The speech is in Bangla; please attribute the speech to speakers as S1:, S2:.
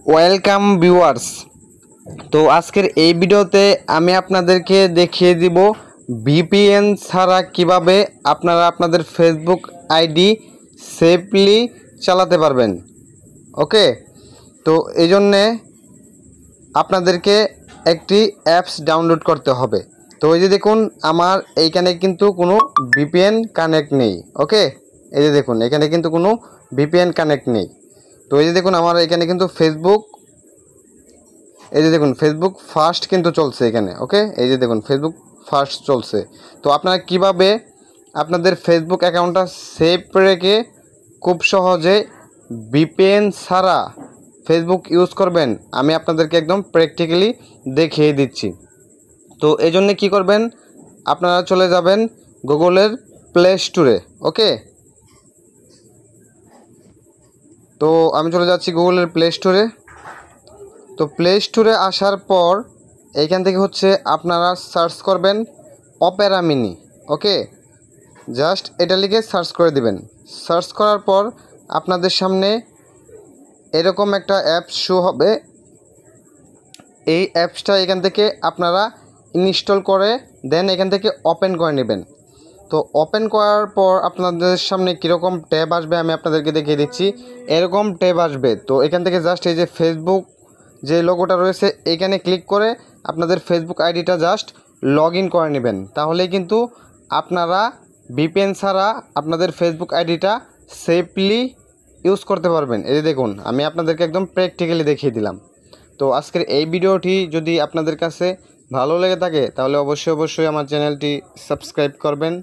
S1: Welcome viewers. তো আজকের এই ভিডিওতে আমি আপনাদেরকে দেখিয়ে দিব ভিপিএন ছাড়া কিভাবে আপনারা আপনাদের ফেসবুক আইডি সেফলি চালাতে পারবেন। ওকে, তো এই জন্যে আপনাদেরকে একটি অ্যাপস ডাউনলোড করতে হবে। তো এই যে দেখুন, আমার এইখানে কিন্তু কোনো ভিপিএন কানেক্ট নেই। ওকে, এই যে দেখুন এখানে কিন্তু কোনো ভিপিএন কানেক্ট নেই। তো এই যে দেখুন আমার এখানে কিন্তু ফেসবুক, এই যে দেখুন ফেসবুক ফার্স্ট কিন্তু চলছে এখানে। ওকে, এই যে দেখুন ফেসবুক ফার্স্ট চলছে। তো আপনারা কিভাবে আপনাদের ফেসবুক অ্যাকাউন্টটা সেভ রেখে খুব সহজে ভিপিএন ছাড়া ফেসবুক ইউজ করবেন আমি আপনাদেরকে একদম প্র্যাকটিক্যালি দেখিয়ে দিচ্ছি। তো এই জন্যে কী করবেন, আপনারা চলে যাবেন গুগলের প্লে স্টোরে। ওকে, তো আমি চলে যাচ্ছি গুগলের প্লে স্টোরে। তো প্লে স্টোরে আসার পর এইখান থেকে হচ্ছে আপনারা সার্চ করবেন অপেরা মিনি। ওকে, জাস্ট এটা লিখে সার্চ করে দিবেন। সার্চ করার পর আপনাদের সামনে এরকম একটা অ্যাপস শো হবে। এই অ্যাপসটা এখান থেকে আপনারা ইনস্টল করে দেন এখান থেকে ওপেন করে নেবেন। তো ওপেন করার পর আপনাদের সামনে কীরকম ট্যাব আসবে আমি আপনাদেরকে দেখিয়ে দিচ্ছি। এরকম ট্যাব আসবে। তো এখান থেকে জাস্ট এই যে ফেসবুক যে লোগোটা রয়েছে এইখানে ক্লিক করে আপনাদের ফেসবুক আইডিটা জাস্ট লগ ইন করে নেবেন। তাহলেই কিন্তু আপনারা ভিপিএন ছাড়া আপনাদের ফেসবুক আইডিটা সেফলি ইউজ করতে পারবেন। এই যে দেখুন আমি আপনাদেরকে একদম প্র্যাকটিক্যালি দেখিয়ে দিলাম। তো আজকের এই ভিডিওটি যদি আপনাদের কাছে ভালো লেগে থাকে তাহলে অবশ্যই আমার চ্যানেলটি সাবস্ক্রাইব করবেন।